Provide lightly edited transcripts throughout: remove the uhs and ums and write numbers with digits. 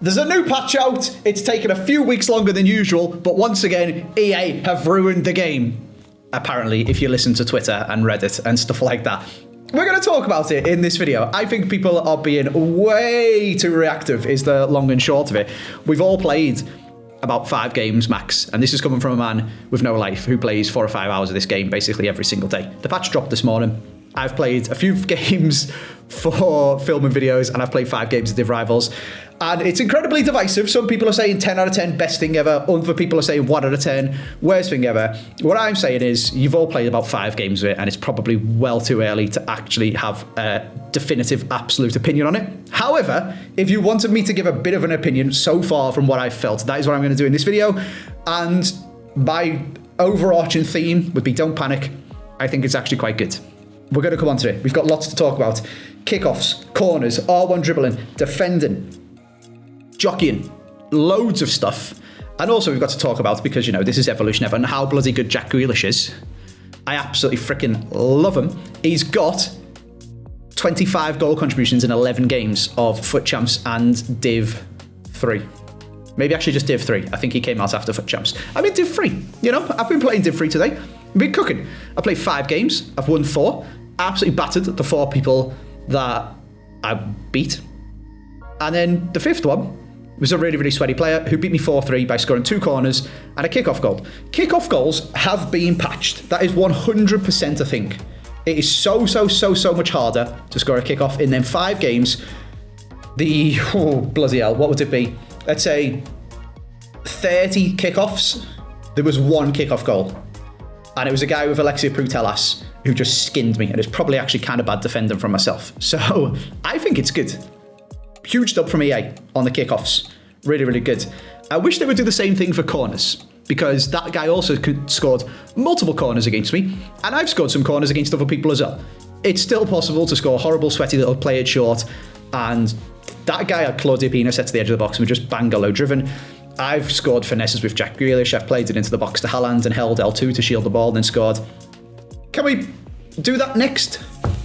There's a new patch out. It's taken a few weeks longer than usual, but once again, EA have ruined the game. Apparently, if you listen to Twitter and Reddit and stuff like that. We're going to talk about it in this video. I think people are being way too reactive is the long and short of it. We've all played about 5 games max, and this is coming from a man with no life who plays 4 or 5 hours of this game basically every single day. The patch dropped this morning. I've played a few games for filming videos, and I've played 5 games of Div Rivals, and it's incredibly divisive. Some people are saying 10 out of 10, best thing ever. Other people are saying 1 out of 10, worst thing ever. What I'm saying is you've all played about 5 games of it, and it's probably well too early to actually have a definitive, absolute opinion on it. However, if you wanted me to give a bit of an opinion so far from what I've felt, that is what I'm going to do in this video. And my overarching theme would be don't panic. I think it's actually quite good. We're going to come on to it. We've got lots to talk about. Kickoffs, corners, R1 dribbling, defending, jockeying, loads of stuff. And also we've got to talk about, because, you know, this is Evolution Ever, and how bloody good Jack Grealish is. I absolutely freaking love him. He's got 25 goal contributions in 11 games of FUT Champs and Div 3. Maybe actually just Div 3. I think he came out after FUT Champs. I mean, Div 3. You know, I've been playing Div 3 today. I've been cooking. I played 5 games. I've won 4. Absolutely battered the 4 people that I beat. And then the 5th one was a really, really sweaty player who beat me 4-3 by scoring 2 corners and a kickoff goal. Kickoff goals have been patched. That is 100% a thing. It is so much harder to score a kickoff in them 5 games. Bloody hell, what would it be? Let's say 30 kickoffs. There was 1 kickoff goal. And it was a guy with Alexia Putellas who just skinned me. And it's probably actually kind of bad defending from myself. So I think it's good. Huge dub from EA on the kickoffs. Really, really good. I wish they would do the same thing for corners, because that guy also scored multiple corners against me. And I've scored some corners against other people as well. It's still possible to score horrible, sweaty little play it short. And that guy had Claudia Pina set to the edge of the box and was just bang low driven. I've scored finesses with Jack Grealish. I've played it into the box to Haaland and held L2 to shield the ball and then scored. Can we do that next,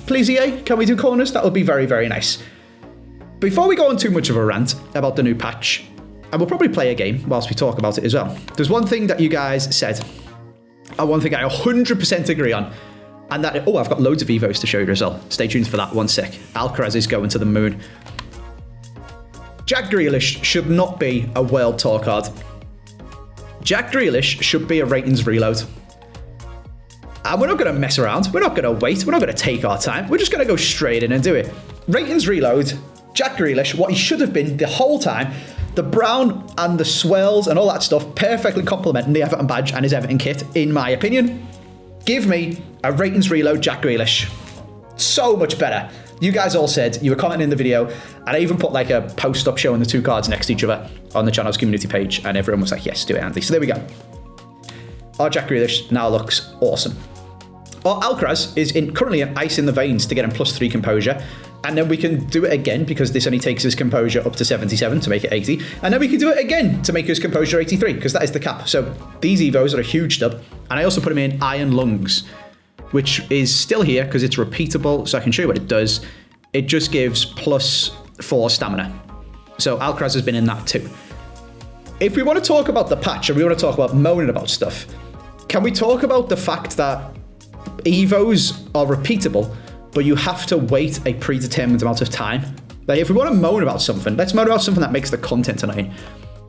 please, EA? Can we do corners? That would be very, very nice. Before we go on too much of a rant about the new patch, and we'll probably play a game whilst we talk about it as well. There's one thing that you guys said, and one thing I 100% agree on, and that, I've got loads of Evos to show you as well. Stay tuned for that 1 sec. Alcaraz is going to the moon. Jack Grealish should not be a world tour card. Jack Grealish should be a ratings reload. And we're not going to mess around. We're not going to wait. We're not going to take our time. We're just going to go straight in and do it. Ratings reload, Jack Grealish, what he should have been the whole time. The brown and the swirls and all that stuff perfectly complementing the Everton badge and his Everton kit, in my opinion. Give me a ratings reload Jack Grealish. So much better. You guys all said, you were commenting in the video, and I even put like a post up showing the 2 cards next to each other on the channel's community page, and everyone was like, yes, do it, Andy. So there we go. Our Jack Grealish now looks awesome. Our Alcaraz is currently an ice in the veins to get him +3 composure, and then we can do it again because this only takes his composure up to 77 to make it 80, and then we can do it again to make his composure 83 because that is the cap. So these Evos are a huge dub, and I also put him in Iron Lungs, which is still here because it's repeatable, so I can show you what it does. It just gives +4 stamina. So Alcaraz has been in that too. If we want to talk about the patch and we want to talk about moaning about stuff, can we talk about the fact that Evos are repeatable, but you have to wait a predetermined amount of time? Like, if we want to moan about something, let's moan about something that makes the content annoying.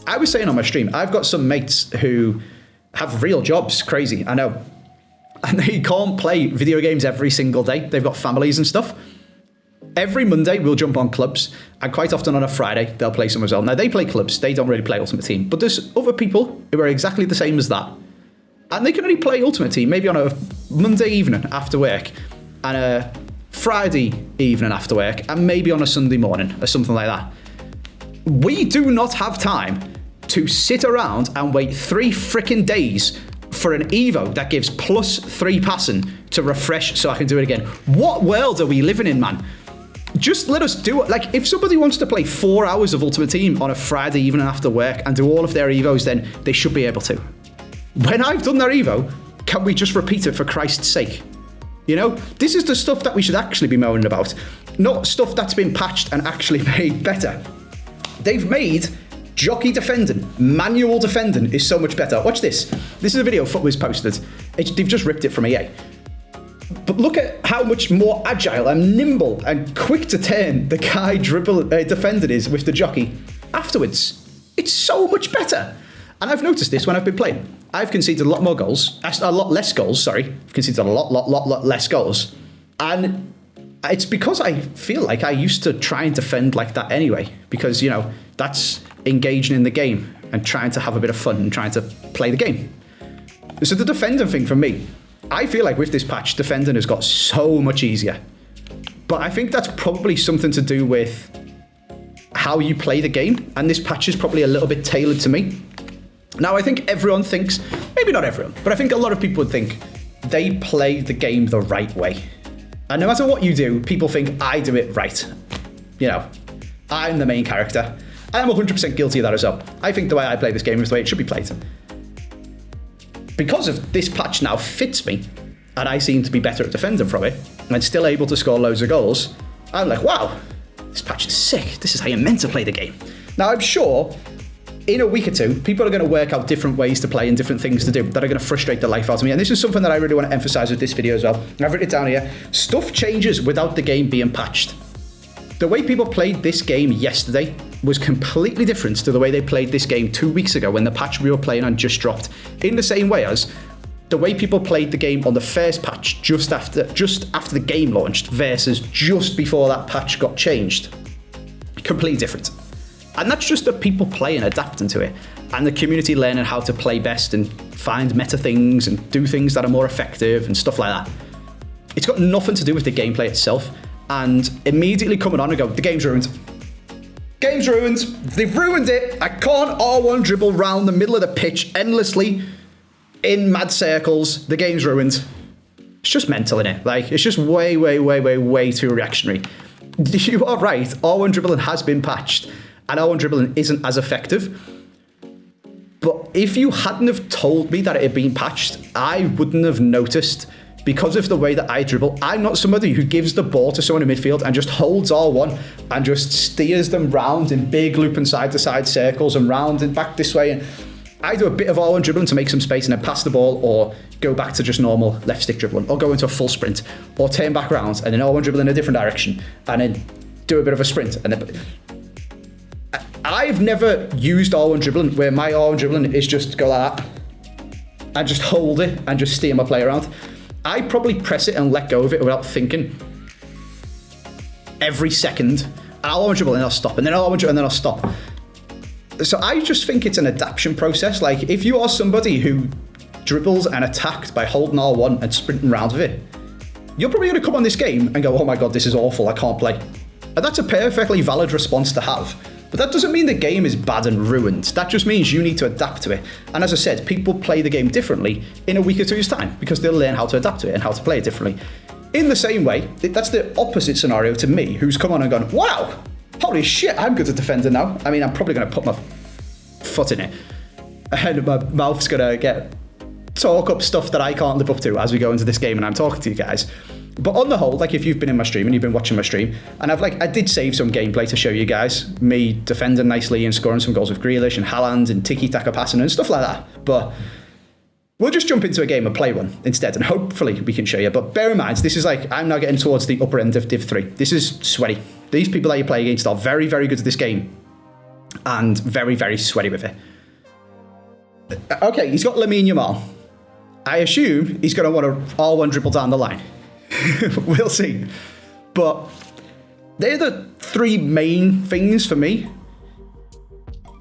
I was saying on my stream, I've got some mates who have real jobs, crazy, I know, and they can't play video games every single day. They've got families and stuff. Every Monday, we'll jump on clubs, and quite often on a Friday, they'll play some as well. Now, they play clubs. They don't really play Ultimate Team, but there's other people who are exactly the same as that, and they can only play Ultimate Team maybe on a Monday evening after work, and a Friday evening after work, and maybe on a Sunday morning, or something like that. We do not have time to sit around and wait 3 freaking days for an Evo that gives +3 passing to refresh so I can do it again. What world are we living in, man? Just let us do it. Like, if somebody wants to play 4 hours of Ultimate Team on a Friday evening after work and do all of their Evos, then they should be able to. When I've done their Evo, can we just repeat it for Christ's sake? You know, this is the stuff that we should actually be moaning about, not stuff that's been patched and actually made better. They've made jockey defending, manual defending is so much better. Watch this. This is a video Footwiz posted. They've just ripped it from EA. But look at how much more agile and nimble and quick to turn the guy defending is with the jockey afterwards. It's so much better. And I've noticed this when I've been playing. I've conceded a lot more goals, a lot less goals, sorry. I've conceded a lot less goals. And it's because I feel like I used to try and defend like that anyway. Because, you know, that's engaging in the game and trying to have a bit of fun and trying to play the game. So the defending thing for me, I feel like with this patch, defending has got so much easier. But I think that's probably something to do with how you play the game. And this patch is probably a little bit tailored to me. Now, I think everyone thinks, maybe not everyone, but I think a lot of people would think they play the game the right way. And no matter what you do, people think I do it right. You know, I'm the main character. I'm 100% guilty of that as well. I think the way I play this game is the way it should be played. Because of this patch now fits me, and I seem to be better at defending from it, and still able to score loads of goals, I'm like, wow, this patch is sick. This is how you're meant to play the game. Now, I'm sure in a week or two, people are going to work out different ways to play and different things to do that are going to frustrate the life out of me. And this is something that I really want to emphasize with this video as well. I've written it down here. Stuff changes without the game being patched. The way people played this game yesterday was completely different to the way they played this game 2 weeks ago when the patch we were playing on just dropped. In the same way as the way people played the game on the first patch just after the game launched versus just before that patch got changed. Completely different. And that's just the people playing, adapting to it, and the community learning how to play best and find meta things and do things that are more effective and stuff like that. It's got nothing to do with the gameplay itself, and immediately coming on and go, the game's ruined. Game's ruined. They've ruined it. I can't R1 dribble round the middle of the pitch endlessly in mad circles. The game's ruined. It's just mental, innit? Like, it's just way too reactionary. You are right. R1 dribbling has been patched. And R1 dribbling isn't as effective. But if you hadn't have told me that it had been patched, I wouldn't have noticed. Because of the way that I dribble, I'm not somebody who gives the ball to someone in midfield and just holds R1 and just steers them round in big looping side-to-side circles and round and back this way. And I do a bit of R1 dribbling to make some space and then pass the ball, or go back to just normal left stick dribbling, or go into a full sprint, or turn back around and then R1 dribble in a different direction and then do a bit of a sprint. And then I've never used R1 dribbling where my R1 dribbling is just go like that and just hold it and just steer my play around. I probably press it and let go of it without thinking every second. And I'll dribble and I'll stop, and then I'll dribble and then I'll stop. So I just think it's an adaptation process. Like, if you are somebody who dribbles and attacks by holding R1 and sprinting around with it, you're probably going to come on this game and go, oh my God, this is awful, I can't play. And that's a perfectly valid response to have. But that doesn't mean the game is bad and ruined. That just means you need to adapt to it. And as I said, people play the game differently in a week or two's time because they'll learn how to adapt to it and how to play it differently. In the same way, that's the opposite scenario to me, who's come on and gone, wow, holy shit, I'm good at defending now. I mean, I'm probably going to put my foot in it. And my mouth's going to talk up stuff that I can't live up to as we go into this game and I'm talking to you guys. But on the whole, like, if you've been in my stream and you've been watching my stream, and I did save some gameplay to show you guys, me defending nicely and scoring some goals with Greish and Haaland and tiki-taka passing and stuff like that. But we'll just jump into a game and play one instead, and hopefully we can show you. But bear in mind, this is like, I'm now getting towards the upper end of Div 3. This is sweaty. These people that you play against are very, very good at this game and very, very sweaty with it. Okay, he's got Lamine Yamal. I assume he's going to want to R1 dribble down the line. We'll see. But they're the three main things for me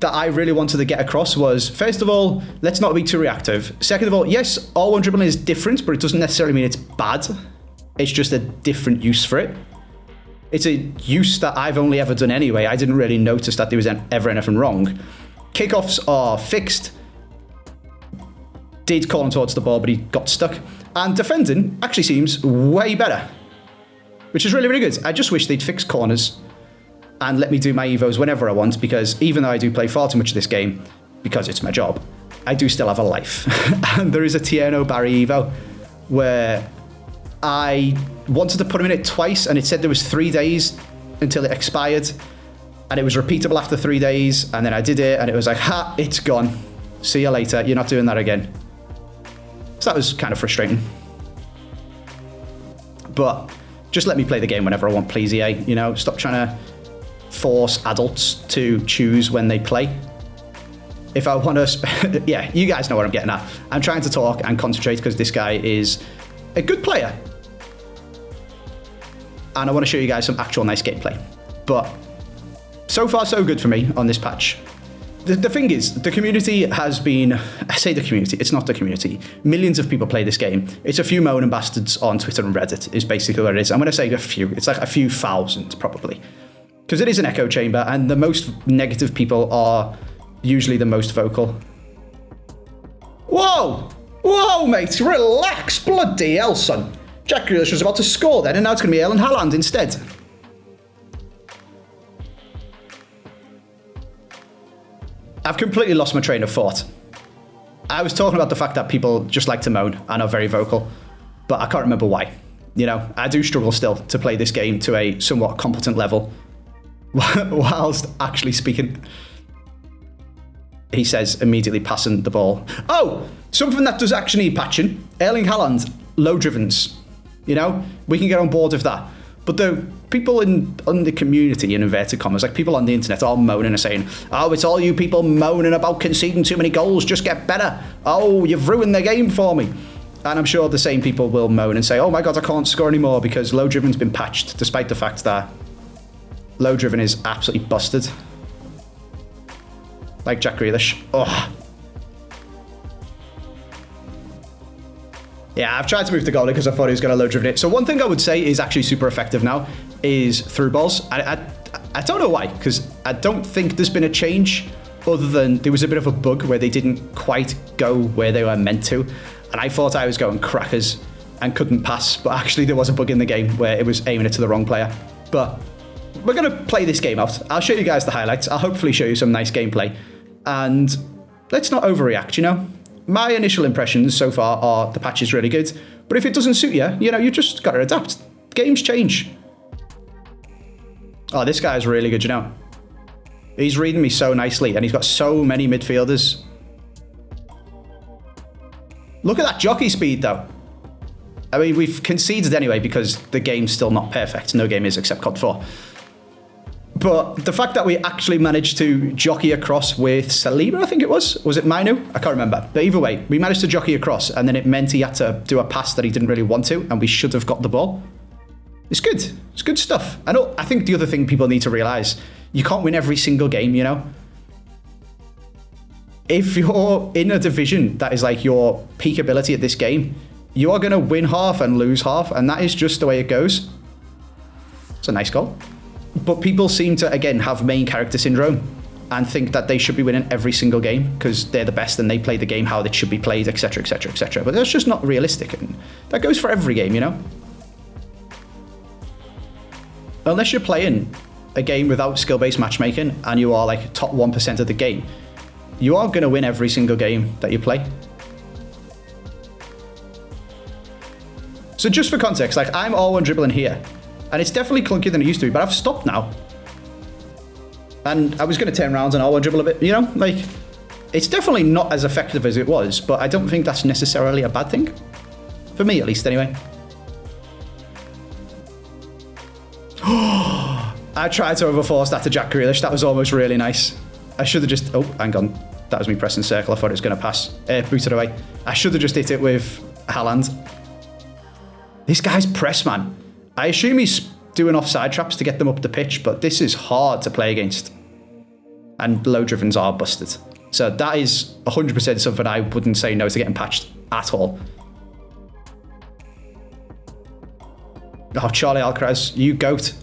that I really wanted to get across was, first of all, let's not be too reactive. Second of all, yes, R1 dribbling is different, but it doesn't necessarily mean it's bad. It's just a different use for it. It's a use that I've only ever done anyway. I didn't really notice that there was ever anything wrong. Kickoffs are fixed. Did call him towards the ball, but he got stuck. And defending actually seems way better, which is really, really good. I just wish they'd fix corners and let me do my evos whenever I want, because even though I do play far too much of this game, because it's my job, I do still have a life. And there is a Tierno Barry evo where I wanted to put him in it twice, and it said there was 3 days until it expired. And it was repeatable after 3 days, and then I did it, and it was like, ha, it's gone. See you later. You're not doing that again. So that was kind of frustrating. But just let me play the game whenever I want, please, EA. You know, stop trying to force adults to choose when they play. If I want to... yeah, you guys know what I'm getting at. I'm trying to talk and concentrate because this guy is a good player. And I want to show you guys some actual nice gameplay. But so far, so good for me on this patch. The thing is, the community has been... I say the community, it's not the community. Millions of people play this game. It's a few moaning bastards on Twitter and Reddit is basically what it is. I'm going to say a few. It's like a few thousand, probably. Because it is an echo chamber, and the most negative people are usually the most vocal. Whoa! Whoa, mate! Relax! Bloody hell, son. Jack Grealish was about to score then, and now it's going to be Erling Haaland instead. I've completely lost my train of thought. I was talking about the fact that people just like to moan and are very vocal, but I can't remember why. You know, I do struggle still to play this game to a somewhat competent level whilst actually speaking. He says, immediately passing the ball. Oh, something that does actually need patching. Erling Haaland, low drivens. You know, we can get on board with that. But the people in the community, in inverted commas, like people on the internet are moaning and saying, oh, it's all you people moaning about conceding too many goals, just get better. Oh, you've ruined the game for me. And I'm sure the same people will moan and say, oh my God, I can't score anymore because low driven's been patched, despite the fact that low driven is absolutely busted. Like Jack Grealish. Oh. Yeah, I've tried to move the goalie because I thought he was going to low driven it. So one thing I would say is actually super effective now is through balls. I don't know why, because I don't think there's been a change other than there was a bit of a bug where they didn't quite go where they were meant to. And I thought I was going crackers and couldn't pass, but actually there was a bug in the game where it was aiming it to the wrong player. But we're going to play this game out. I'll show you guys the highlights. I'll hopefully show you some nice gameplay. And let's not overreact, you know? My initial impressions so far are the patch is really good, but if it doesn't suit you, you know, you just got to adapt. Games change. Oh, this guy's really good, you know? He's reading me so nicely, and he's got so many midfielders. Look at that jockey speed, though. I mean, we've conceded anyway because the game's still not perfect. No game is except COD 4. But the fact that we actually managed to jockey across with Saliba, I think it was. Was it Mainu? I can't remember. But either way, we managed to jockey across, and then it meant he had to do a pass that he didn't really want to, and we should have got the ball. It's good. It's good stuff. I think the other thing people need to realise, you can't win every single game, you know? If you're in a division that is like your peak ability at this game, you are going to win half and lose half, and that is just the way it goes. It's a nice goal. But people seem to, again, have main character syndrome and think that they should be winning every single game because they're the best and they play the game how it should be played, etc., etc., etc. But that's just not realistic. And that goes for every game, you know? Unless you're playing a game without skill-based matchmaking and you are like top 1% of the game, you are going to win every single game that you play. So just for context, like I'm all one dribbling here. And it's definitely clunkier than it used to be, but I've stopped now. And I was going to turn around and all dribble a bit, you know? Like, it's definitely not as effective as it was, but I don't think that's necessarily a bad thing. For me, at least, anyway. I tried to overforce that to Jack Grealish. That was almost really nice. I should have just... Oh, hang on. That was me pressing circle. I thought it was going to pass. Booted away. I should have just hit it with Haaland. This guy's press, man. I assume he's doing offside traps to get them up the pitch, but this is hard to play against. And low drivens are busted. So that is 100% something I wouldn't say no to getting patched at all. Oh, Charlie Alcaraz, you goat.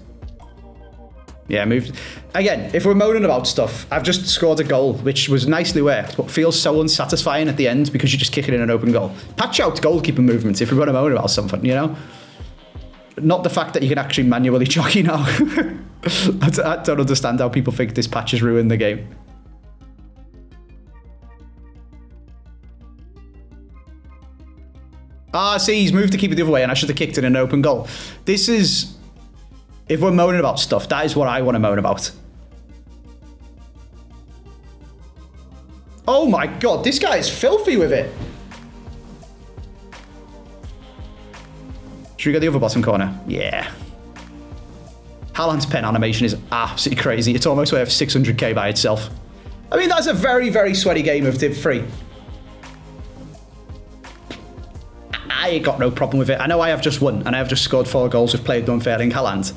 Yeah, moved. Again, if we're moaning about stuff, I've just scored a goal, which was nicely worked, but feels so unsatisfying at the end because you just kick it in an open goal. Patch out goalkeeper movements if we're going to moan about something, you know? Not the fact that you can actually manually jockey now. I don't understand how people think this patch has ruined the game. Ah, see, he's moved to keep it the other way, and I should have kicked it in an open goal. This is... If we're moaning about stuff, that is what I want to moan about. Oh my God, this guy is filthy with it. Should we go the other bottom corner? Yeah. Haaland's pen animation is absolutely crazy. It's almost worth 600k by itself. I mean, that's a very, very sweaty game of Div 3. I ain't got no problem with it. I know I have just won, and I have just scored 4 goals with player done failing Haaland.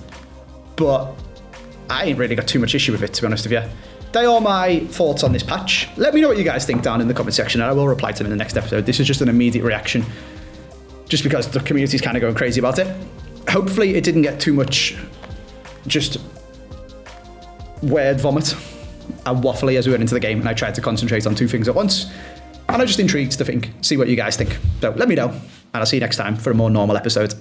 But I ain't really got too much issue with it, to be honest with you. They are my thoughts on this patch. Let me know what you guys think down in the comment section, and I will reply to them in the next episode. This is just an immediate reaction, just because the community's kind of going crazy about it. Hopefully it didn't get too much just weird vomit and waffly as we went into the game, and I tried to concentrate on 2 things at once. And I'm just intrigued to see what you guys think. So let me know, and I'll see you next time for a more normal episode.